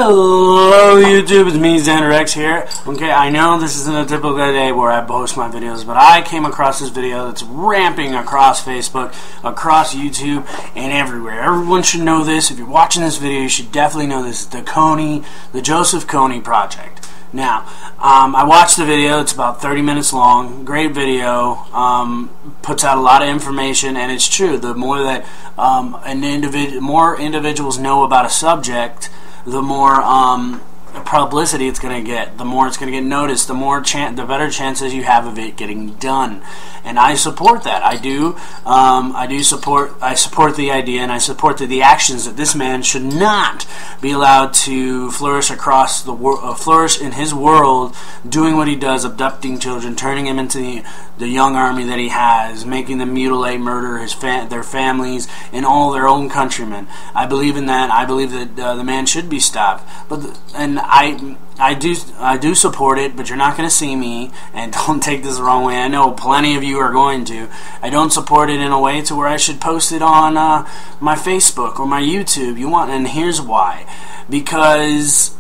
Hello YouTube, it's me, zannderx here. Okay, I know this isn't a typical day where I post my videos, but I came across this video that's ramping across Facebook, across YouTube, and everywhere. Everyone should know this. If you're watching this video, you should definitely know this. The Joseph KONY Project. Now, I watched the video. It's about 30 minutes long. Great video. Puts out a lot of information, and it's true. The more that more individuals know about a subject, the more publicity it's going to get, the more it's going to get noticed, the better chances you have of it getting done. And I support that. I do. I support the idea, and I support the actions that this man should not be allowed to flourish across the world, flourish in his world, doing what he does, abducting children, turning him into the young army that he has, making them mutilate, murder their families, and all their own countrymen. I believe in that. I believe that the man should be stopped. I do support it, but you're not going to see me, and don't take this the wrong way. I know plenty of you are going to. I don't support it in a way to where I should post it on my Facebook or my YouTube. And here's why. Because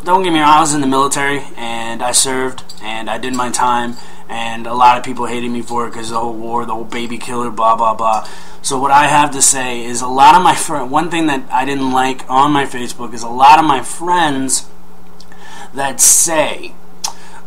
don't get me wrong, I was in the military, and I served, and I did my time, and a lot of people hated me for it because the whole war, the whole baby killer, blah, blah, blah. So what I have to say is a lot of my friends, one thing that I didn't like on my Facebook is a lot of my friends that say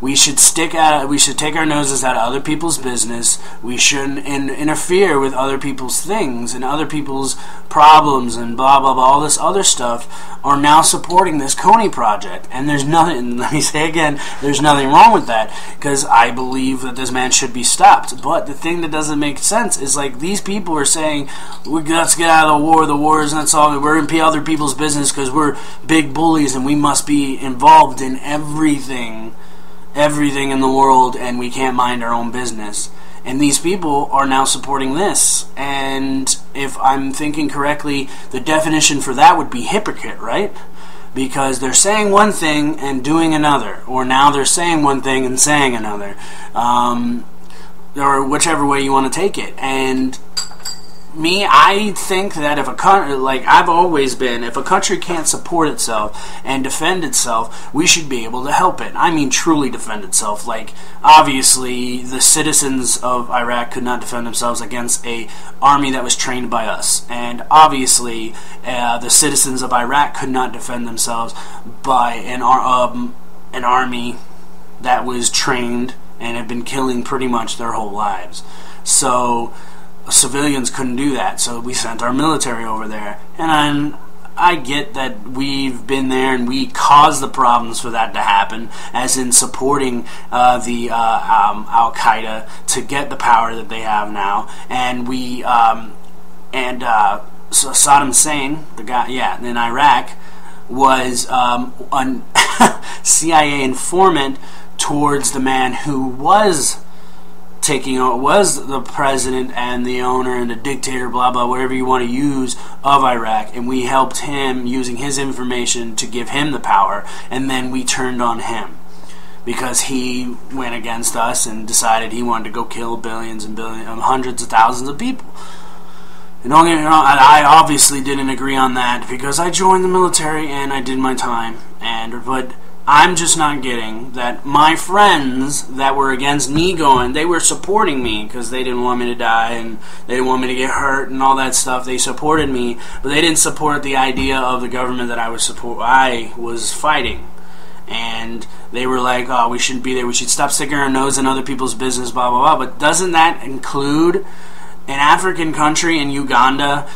we should take our noses out of other people's business. We shouldn't interfere with other people's things and other people's problems and blah, blah, blah. All this other stuff are now supporting this KONY Project. And there's nothing, let me say again, there's nothing wrong with that, because I believe that this man should be stopped. But the thing that doesn't make sense is, like, these people are saying, let's get out of the war is not solved, we're in other people's business because we're big bullies and we must be involved in everything in the world, and we can't mind our own business. And these people are now supporting this. And if I'm thinking correctly, the definition for that would be hypocrite, right? Because they're saying one thing and doing another, or now they're saying one thing and saying another, or whichever way you want to take it. And I think that if a country, like I've always been, if a country can't support itself and defend itself, we should be able to help it. I mean, truly defend itself. Like, obviously, the citizens of Iraq could not defend themselves against an army that was trained by us. And obviously, the citizens of Iraq could not defend themselves by an army that was trained and had been killing pretty much their whole lives. So civilians couldn't do that, so we sent our military over there. And I get that we've been there and we caused the problems for that to happen, as in supporting the Al-Qaeda to get the power that they have now. And so Saddam Hussein, the guy, in Iraq, was a CIA informant towards the man who was the president and the owner and the dictator, blah, blah, whatever you want to use, of Iraq. And we helped him using his information to give him the power. And then we turned on him because he went against us and decided he wanted to go kill billions and hundreds of thousands of people. And don't get me wrong, I obviously didn't agree on that because I joined the military and I did my time. But I'm just not getting that my friends that were against me they were supporting me because they didn't want me to die and they didn't want me to get hurt and all that stuff. They supported me, but they didn't support the idea of the government that I was fighting. And they were like, oh, we shouldn't be there. We should stop sticking our nose in other people's business, blah, blah, blah. But doesn't that include an African country in Uganda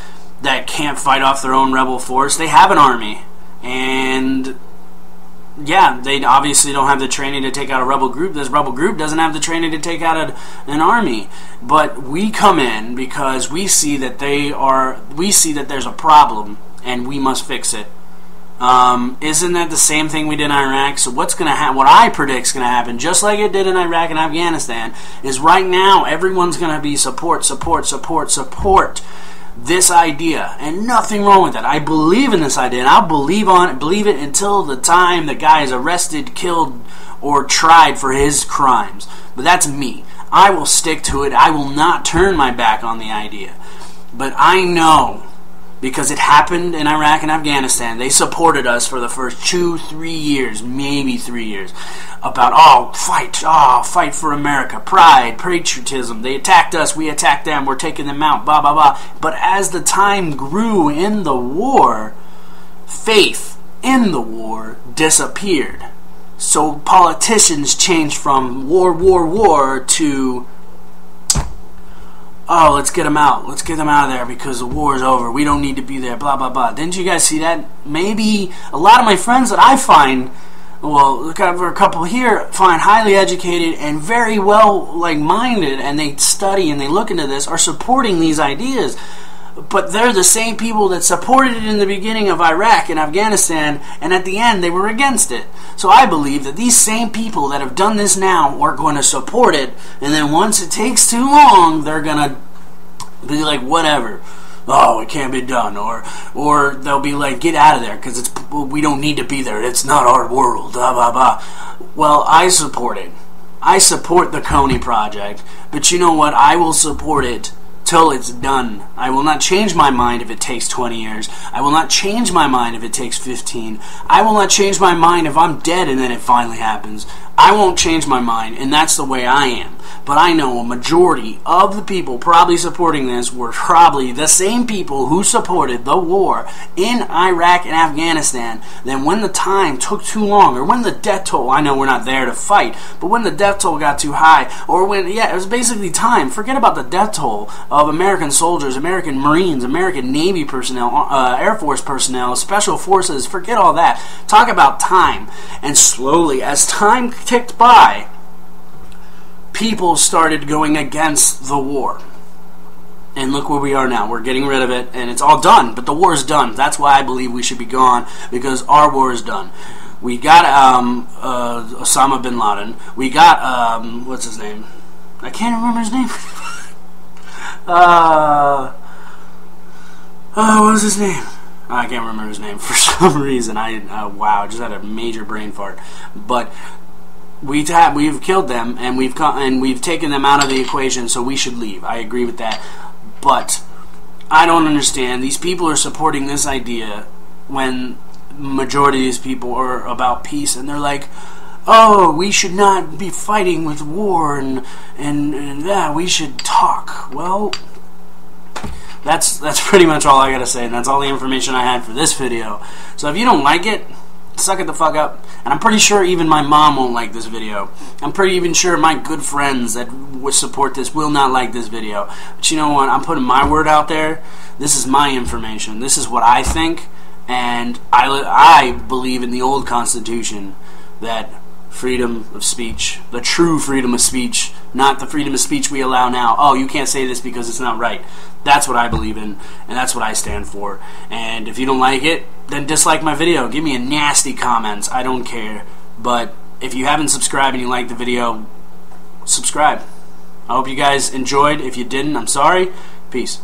that can't fight off their own rebel force? They have an army. And yeah, they obviously don't have the training to take out a rebel group. This rebel group doesn't have the training to take out an army. But we come in because we see that there's a problem and we must fix it. Isn't that the same thing we did in Iraq? So what's going to happen? What I predict is going to happen, just like it did in Iraq and Afghanistan, is right now everyone's going to be support this idea, and nothing wrong with that. I believe in this idea, and I'll believe it until the time the guy is arrested, killed, or tried for his crimes. But that's me. I will stick to it. I will not turn my back on the idea. But I know because it happened in Iraq and Afghanistan. They supported us for the first 2-3 years, maybe 3 years, about, fight for America, pride, patriotism. They attacked us, we attacked them, we're taking them out, blah, blah, blah. But as the time grew in the war, faith in the war disappeared. So politicians changed from war to, oh, let's get them out. Let's get them out of there because the war is over. We don't need to be there, blah, blah, blah. Didn't you guys see that? Maybe a lot of my friends that I find, well, look out for a couple here, find highly educated and very well minded, and they study and they look into this, are supporting these ideas. But they're the same people that supported it in the beginning of Iraq and Afghanistan, and at the end they were against it. So I believe that these same people that have done this now are going to support it, and then once it takes too long, they're going to be like, whatever. Oh, it can't be done. Or they'll be like, get out of there, because we don't need to be there. It's not our world, blah, blah, blah. Well, I support it. I support the KONY Project, but you know what? I will support it till it's done. I will not change my mind if it takes 20 years. I will not change my mind if it takes 15. I will not change my mind if I'm dead and then it finally happens. I won't change my mind, and that's the way I am. But I know a majority of the people probably supporting this were probably the same people who supported the war in Iraq and Afghanistan. Then when the time took too long, or when the death toll, I know we're not there to fight, but when the death toll got too high, or when, it was basically time. Forget about the death toll of American soldiers, American Marines, American Navy personnel, Air Force personnel, Special Forces, forget all that. Talk about time. And slowly, as time ticked by, people started going against the war. And look where we are now. We're getting rid of it, and it's all done, but the war is done. That's why I believe we should be gone, because our war is done. We got Osama bin Laden. We got, what's his name? I can't remember his name. What was his name? I can't remember his name for some reason. Wow, I just had a major brain fart. But we've killed them, and we've taken them out of the equation, so we should leave. I agree with that. But I don't understand. These people are supporting this idea when the majority of these people are about peace, and they're like, oh, we should not be fighting with war, and yeah, we should talk. Well, that's pretty much all I gotta say, and that's all the information I had for this video. So if you don't like it, suck it the fuck up. And I'm pretty sure even my mom won't like this video. I'm pretty even sure my good friends that would support this will not like this video. But you know what? I'm putting my word out there. This is my information. This is what I think, and I believe in the old Constitution that freedom of speech, the true freedom of speech, not the freedom of speech we allow now. Oh, you can't say this because it's not right. That's what I believe in, and that's what I stand for. And if you don't like it, then dislike my video. Give me a nasty comments. I don't care. But if you haven't subscribed and you like the video, subscribe. I hope you guys enjoyed. If you didn't, I'm sorry. Peace.